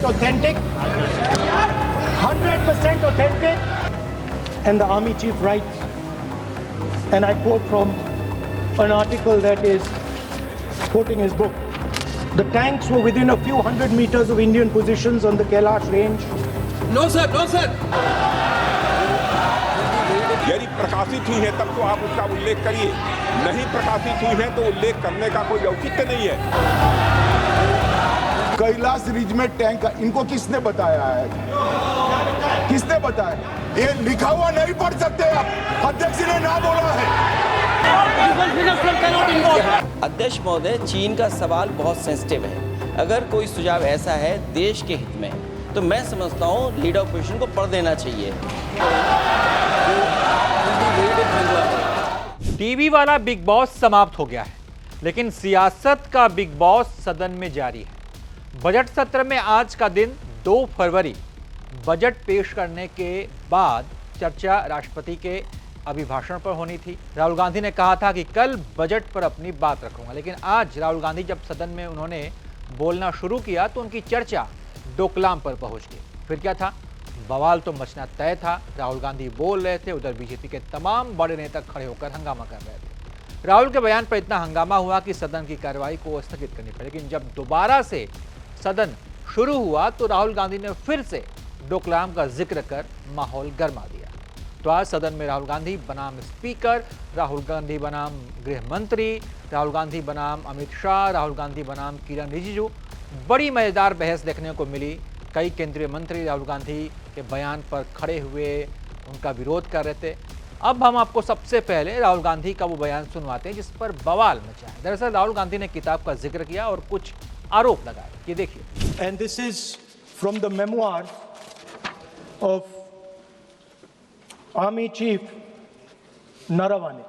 Authentic, 100% authentic, and the army chief writes, and I quote from an article that is quoting his book, the tanks were within a few hundred meters of Indian positions on the Kailash range. No sir, no sir. यदि प्रकाशित हुई है तब तो आप उसका उल्लेख करिए, नहीं प्रकाशित हुई है तो उल्लेख करने का कोई औचित्य नहीं है। कैलाश रिज में टैंक, इनको किसने बताया है? किसने बताया? ये लिखा हुआ नहीं पढ़ सकते आप, अध्यक्ष ने ना बोला है। अध्यक्ष महोदय, चीन का सवाल बहुत सेंसिटिव है। अगर कोई सुझाव ऐसा है देश के हित में, तो मैं समझता हूँ लीडर ऑपोजिशन को पढ़ देना चाहिए। टीवी वाला बिग बॉस समाप्त हो गया है, लेकिन सियासत का बिग बॉस सदन में जारी है। बजट सत्र में आज का दिन 2 फरवरी बजट पेश करने के बाद चर्चा राष्ट्रपति के अभिभाषण पर होनी थी। राहुल गांधी ने कहा था कि कल बजट पर अपनी बात रखूंगा, लेकिन आज राहुल गांधी जब सदन में उन्होंने बोलना शुरू किया तो उनकी चर्चा डोकलाम पर पहुंच गई। फिर क्या था? बवाल तो मचना तय था। राहुल गांधी बोल रहे थे, उधर बीजेपी के तमाम बड़े नेता खड़े होकर हंगामा कर रहे थे। राहुल के बयान पर इतना हंगामा हुआ कि सदन की कार्रवाई को स्थगित करनी पड़ी। लेकिन जब दोबारा से सदन शुरू हुआ तो राहुल गांधी ने फिर से डोकलाम का जिक्र कर माहौल गर्मा दिया। तो आज सदन में राहुल गांधी बनाम स्पीकर, राहुल गांधी बनाम गृह मंत्री, राहुल गांधी बनाम अमित शाह, राहुल गांधी बनाम किरण रिजिजू, बड़ी मजेदार बहस देखने को मिली। कई केंद्रीय मंत्री राहुल गांधी के बयान पर खड़े हुए उनका विरोध कर रहे थे। अब हम आपको सबसे पहले राहुल गांधी का वो बयान सुनवाते हैं जिस पर बवाल मचा है। दरअसल राहुल गांधी ने किताब का जिक्र किया और कुछ आरोप लगाए। ये देखिए। And this is from the memoirs of Army Chief Naravane.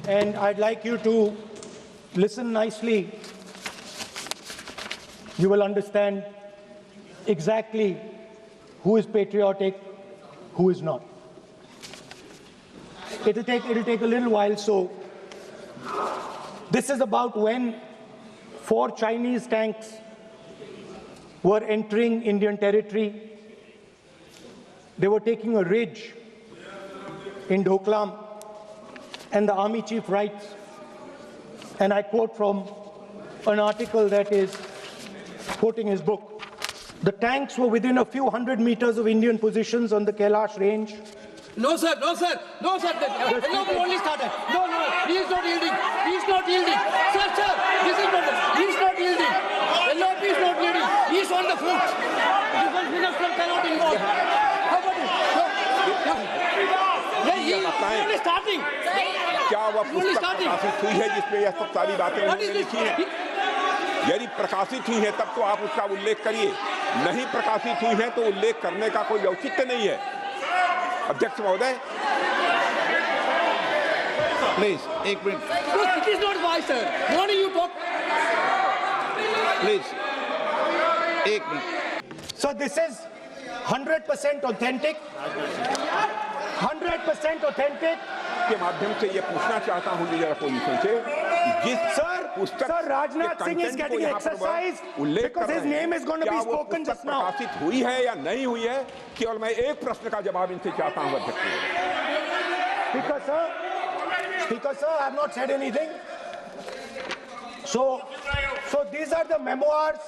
And I'd like you to listen nicely. You will understand exactly who is patriotic, who is not. It'll take a little while, so this is about when 4 Chinese tanks were entering Indian territory. They were taking a ridge in Doklam, and the army chief writes, and I quote from an article that is quoting his book, the tanks were within a few hundred meters of Indian positions on the Kailash range. No sir, no sir, no sir. No, only started. No, he is not yielding. He is not yielding. Sir, this is not. He is not yielding. LOP is not yielding. He is on the foot. Defense minister cannot involve. How about it? He is only starting. क्या वह पुस्तक प्रकाशित हुई है जिसमें यह सब सारी बातें उन्होंने लिखी हैं? यदि प्रकाशित हुई है तब तो आप उसका उल्लेख करिए, नहीं प्रकाशित हुई है तो उल्लेख करने का कोई औचित्य नहीं है। अध्यक्ष महोदय, प्लीज एक minute. It is not wise, sir. Morning you talk. Please एक minute. So this is 100% authentic. 100% authentic. के माध्यम से ये पूछना चाहता हूँ लीडर अपोजिशन से, जिस पुस्तक Sir, Rajnath Singh is getting exercise because his name is going to be spoken just now. प्रकाशित हुई है या नहीं हुई है, केवल मैं एक प्रश्न का जवाब इनसे चाहता हूँ अध्यक्ष। Speaker sir, I have not said anything. So these are the memoirs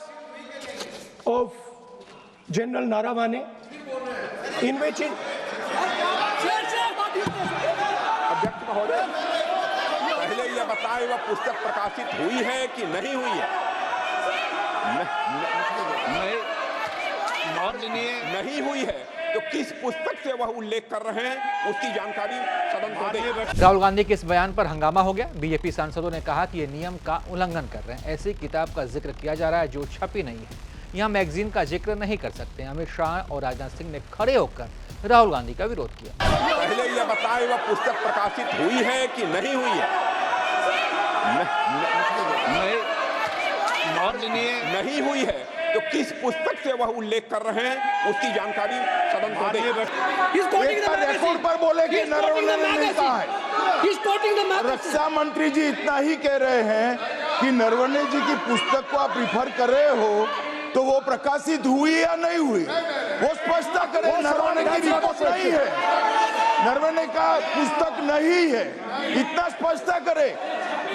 of General Naravane, in which अध्यक्ष महोदय, पहले यह बताएं वह पुस्तक प्रकाशित हुई है कि नहीं हुई है? नहीं हुई है तो किस पुस्तक से वह उल्लेख कर रहे हैं उसकी जानकारी सदन को दें। राहुल गांधी के इस बयान पर हंगामा हो गया। बीजेपी सांसदों ने कहा कि ये नियम का उल्लंघन कर रहे हैं। ऐसी किताब का जिक्र किया जा रहा है जो छपी नहीं है। यहाँ मैगजीन का जिक्र नहीं कर सकते। अमित शाह और राजनाथ सिंह ने खड़े होकर राहुल गांधी का विरोध किया। पहले यह बताएं वह पुस्तक प्रकाशित हुई है कि नहीं हुई है? नहीं हुई है तो किस पुस्तक से वह उल्लेख कर रहे हैं उसकी जानकारी सदन को दें। रिकॉर्ड पर बोले कि नरवणे ने नहीं कहा है। रक्षा मंत्री जी इतना ही कह रहे हैं कि नरवणे जी की पुस्तक को आप रिफर कर रहे हो तो वो प्रकाशित हुई या नहीं हुई, वो स्पष्टता करें। नरवणे की रिपोर्ट नहीं है, नरवणे का पुस्तक नहीं है, इतना स्पष्टता करे।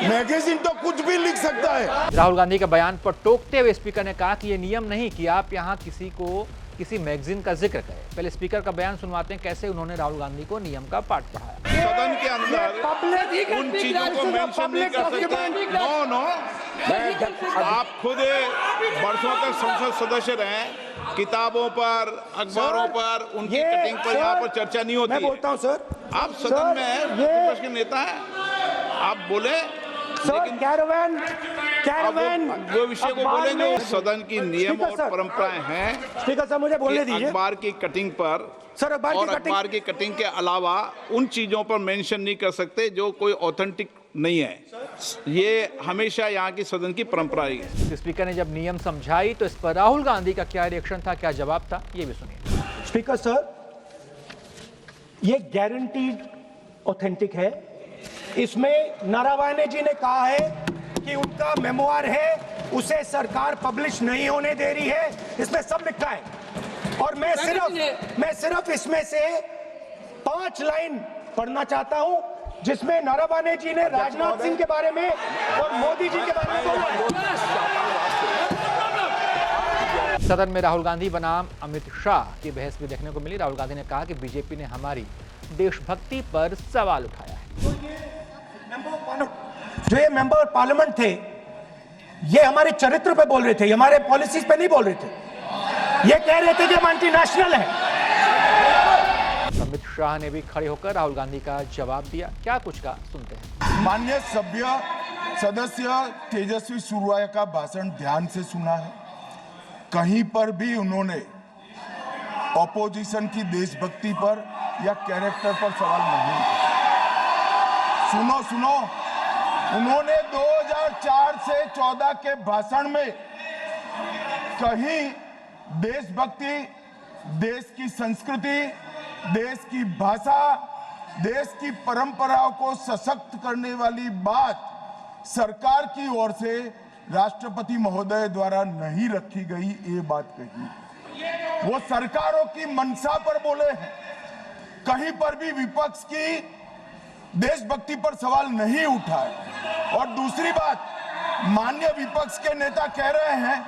मैगजीन तो कुछ भी लिख सकता है। राहुल गांधी के बयान पर टोकते हुए स्पीकर ने कहा कि ये नियम नहीं कि आप यहाँ किसी को किसी मैगजीन का जिक्र करें। पहले स्पीकर का बयान सुनवाते हैं कैसे उन्होंने राहुल गांधी को नियम का पाठ पढ़ाया। सदन के अंदर उन चीजों को मेंशन नहीं कर सकते। नो आप खुद वर्षों तक संसद सदस्य रहे, किताबों पर, अखबारों पर, उनकी कटिंग पर यहाँ पर चर्चा नहीं होती। मैं बोलता हूँ सर, आप सदन में विपक्ष के नेता हैं, आप बोले, लेकिन कैरावैन वो विषय को बोले जो सदन की नियम और परंपराएं हैं। स्पीकर साहब मुझे बोलने दीजिए। अखबार की कटिंग पर सर, और अखबार की कटिंग के अलावा उन चीजों पर मेंशन नहीं कर सकते जो कोई ऑथेंटिक नहीं है। ये हमेशा यहाँ की सदन की परंपरा है। स्पीकर ने जब नियम समझाई तो इस पर राहुल गांधी का क्या रिएक्शन था, क्या जवाब था, ये भी सुनिए। स्पीकर सर, ये गारंटीड ऑथेंटिक है। इसमें नारावाने जी ने कहा है कि उनका मेमोआर है, उसे सरकार पब्लिश नहीं होने दे रही है, इसमें सब लिखा है। और मैं सिर्फ इसमें से 5 लाइन पढ़ना चाहता हूं जिसमें नारावाने जी ने राजनाथ सिंह के बारे में और मोदी जी के बारे में बोला है। सदन में राहुल गांधी बनाम अमित शाह की बहस भी देखने को मिली। राहुल गांधी ने कहा कि बीजेपी ने हमारी देशभक्ति पर सवाल उठाया है। जो ये मेंबर पार्लियामेंट थे, ये हमारे चरित्र पे बोल रहे थे, हमारे पॉलिसीज पे नहीं बोल रहे थे। ये कह रहे थे कि हम एंटी नेशनल हैं। अमित शाह ने भी खड़े होकर राहुल गांधी का जवाब दिया। क्या कुछ का सुनते हैं। माननीय सभ्य सदस्य तेजस्वी सूर्या का भाषण ध्यान से सुना है। कहीं पर भी उन्होंने ऑपोजिशन की देशभक्ति पर या कैरेक्टर पर सवाल नहीं किया। सुनो, उन्होंने 2004 से 14 के भाषण में कहीं देशभक्ति, देश की संस्कृति, देश की भाषा, देश की परंपराओं को सशक्त करने वाली बात सरकार की ओर से राष्ट्रपति महोदय द्वारा नहीं रखी गई, ये बात कही। वो सरकारों की मंशा पर बोले हैं। कहीं पर भी विपक्ष की देशभक्ति पर सवाल नहीं उठाए। और दूसरी बात, माननीय विपक्ष के नेता कह रहे हैं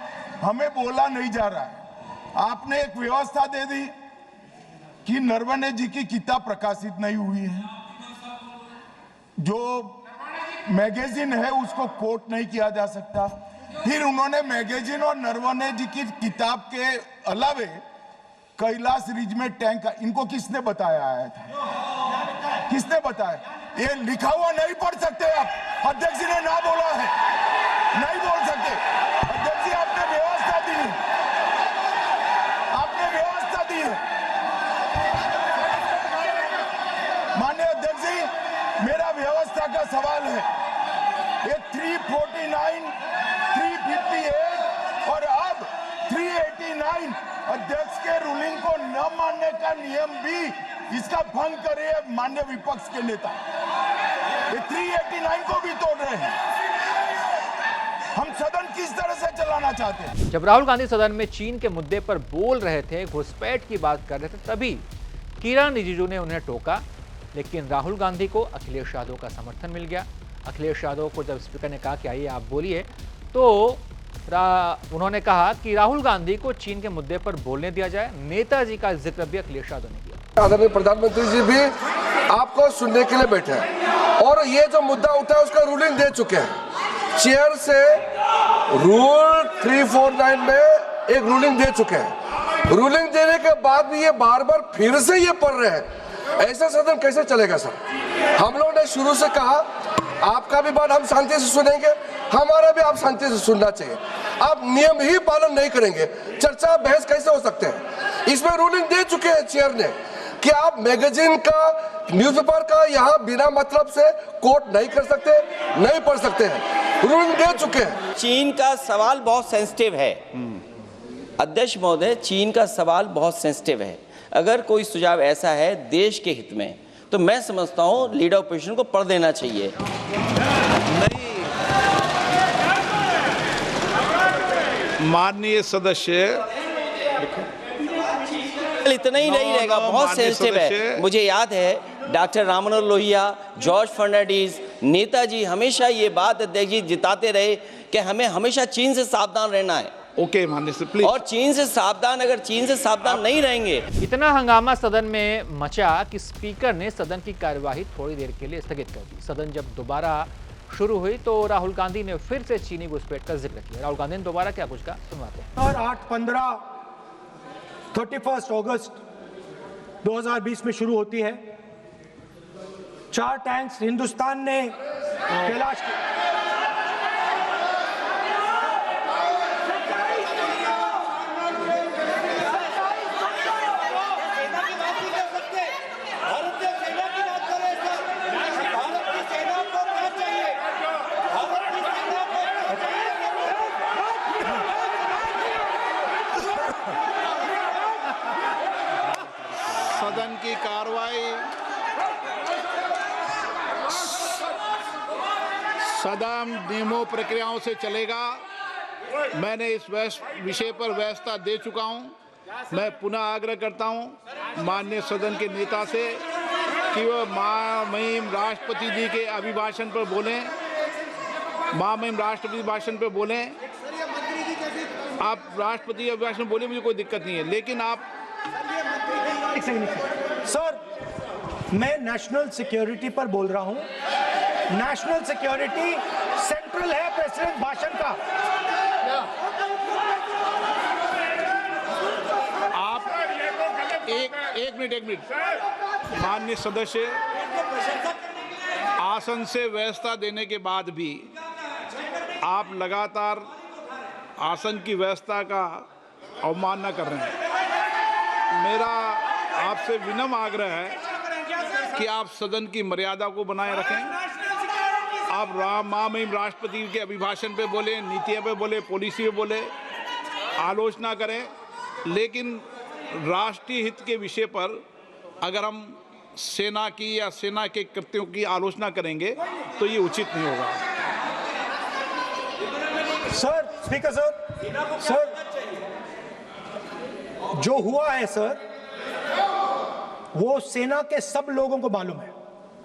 हमें बोला नहीं जा रहा है। आपने एक व्यवस्था दे दी कि नरवणे जी की किताब प्रकाशित नहीं हुई है, जो मैगजीन है उसको कोट नहीं किया जा सकता। फिर उन्होंने मैगजीन और नरवणे जी की किताब के अलावे कैलाश रिज में टैंक, इनको किसने बताया आया था, किसने बताया? ये लिखा हुआ नहीं पढ़ सकते आप, अध्यक्ष जी ने ना बोला है, नहीं बोल सकते। अध्यक्ष जी आपने व्यवस्था दी है, आपने व्यवस्था दी है। माननीय अध्यक्ष जी, मेरा व्यवस्था का सवाल है। ये 349, 358 और अब 389 अध्यक्ष के रूलिंग को न मानने का नियम भी इसका भंग कर रहे हैं माननीय विपक्ष के नेता। ये 389 को भी तोड़ रहे हैं। हम सदन किस तरह से चलाना चाहते हैं? जब राहुल गांधी सदन में चीन के मुद्दे पर बोल रहे थे, घुसपैठ की बात कर रहे थे, तभी किरण रिजिजू ने उन्हें टोका। लेकिन राहुल गांधी को अखिलेश यादव का समर्थन मिल गया। अखिलेश यादव को जब स्पीकर ने कहा कि आइए आप बोलिए, तो उन्होंने कहा कि राहुल गांधी को चीन के मुद्दे पर बोलने दिया जाए। नेताजी का जिक्र भी अखिलेश यादव ने किया। आदरणीय प्रधानमंत्री जी भी आपको सुनने के लिए बैठे हैं और ये जो मुद्दा उठा है उसका रूलिंग दे चुके हैं। चेयर से रूल 349 में एक रूलिंग दे चुके हैं। रूलिंग देने के बाद भी ये बार बार फिर से ये पढ़ रहे हैं। ऐसा सदन कैसे चलेगा सर? हम लोगों ने शुरू से कहा आपका भी बात हम शांति से सुनेंगे, हमारा भी आप शांति से सुनना चाहिए। आप नियम ही पालन नहीं करेंगे, चर्चा बहस कैसे हो सकते हैं? इसमें रूलिंग दे चुके हैं चेयर ने कि आप मैगजीन का, न्यूज़पेपर का यहाँ बिना मतलब से कोट नहीं कर सकते, नहीं पढ़ सकते हैं। रूलिंग दे चुके हैं। चीन का सवाल बहुत सेंसिटिव है अध्यक्ष महोदय, चीन का सवाल बहुत सेंसिटिव है। अगर कोई सुझाव ऐसा है देश के हित में, तो मैं समझता हूं लीडर ऑपोजिशन को पढ़ देना चाहिए। माननीय सदस्य इतना ही नहीं नो, रहेगा, नो, बहुत माननीय सेंसिटिव है। सदस्य। मुझे याद है डॉक्टर राम मनोहर लोहिया, जॉर्ज फर्नांडीज, नेताजी हमेशा ये बात अध्यक्ष जी जिताते रहे कि हमें हमेशा चीन से सावधान रहना है। ओके माननीय से प्लीज। और चीन से सावधान, अगर चीन से सावधान नहीं रहेंगे। इतना हंगामा सदन में मचा कि स्पीकर ने सदन की कार्यवाही थोड़ी देर के लिए स्थगित कर दी। सदन जब दोबारा शुरू हुई तो राहुल गांधी ने फिर से चीनी घुसपैठ का जिक्र किया। राहुल गांधी ने दोबारा क्या कुछ कहा, सुनवाते हैं। और 8-15 31 अगस्त 2020 में शुरू होती है। 4 टैंक्स हिंदुस्तान ने कैलाश सदन की कार्रवाई सदन नियमों प्रक्रियाओं से चलेगा। मैंने इस विषय पर व्यवस्था दे चुका हूं। मैं पुनः आग्रह करता हूं माननीय सदन के नेता से कि वह महामहिम राष्ट्रपति जी के अभिभाषण पर बोलें। महामहिम राष्ट्रपति भाषण पर बोलें। आप राष्ट्रपति अभिभाषण बोले, मुझे कोई दिक्कत नहीं है, लेकिन आप सर, मैं नेशनल सिक्योरिटी पर बोल रहा हूं। नेशनल सिक्योरिटी सेंट्रल है प्रेसिडेंट भाषण का। आप एक मिनट माननीय सदस्य, आसन से व्यवस्था देने के बाद भी आप लगातार आसन की व्यवस्था का अवमानना कर रहे हैं। मेरा आपसे विनम्र आग्रह है कि आप सदन की मर्यादा को बनाए रखें। आप महामहिम राष्ट्रपति के अभिभाषण पे बोले, नीतियों पे बोले, पॉलिसी पे बोले, आलोचना करें, लेकिन राष्ट्रीय हित के विषय पर अगर हम सेना की या सेना के कृत्यों की आलोचना करेंगे तो ये उचित नहीं होगा। सर, स्पीकर सर, जो हुआ है सर, वो सेना के सब लोगों को मालूम है।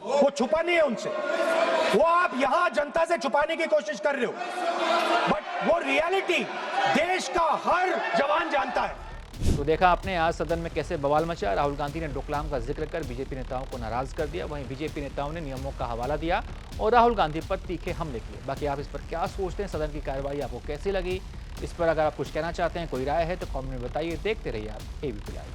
वो छुपा नहीं है उनसे। वो आप यहां जनता से छुपाने की कोशिश कर रहे हो, बट वो रियलिटी देश का हर जवान जानता है। तो देखा आपने आज सदन में कैसे बवाल मचा। राहुल गांधी ने डोकलाम का जिक्र कर बीजेपी नेताओं को नाराज कर दिया। वहीं बीजेपी नेताओं ने नियमों का हवाला दिया और राहुल गांधी पर तीखे हमले किए। बाकी आप इस पर क्या सोचते हैं, सदन की कार्यवाही आपको कैसी लगी, इस पर अगर आप कुछ कहना चाहते हैं, कोई राय है तो कमेंट में बताइए। देखते रहिए आप एबीपी लाइव।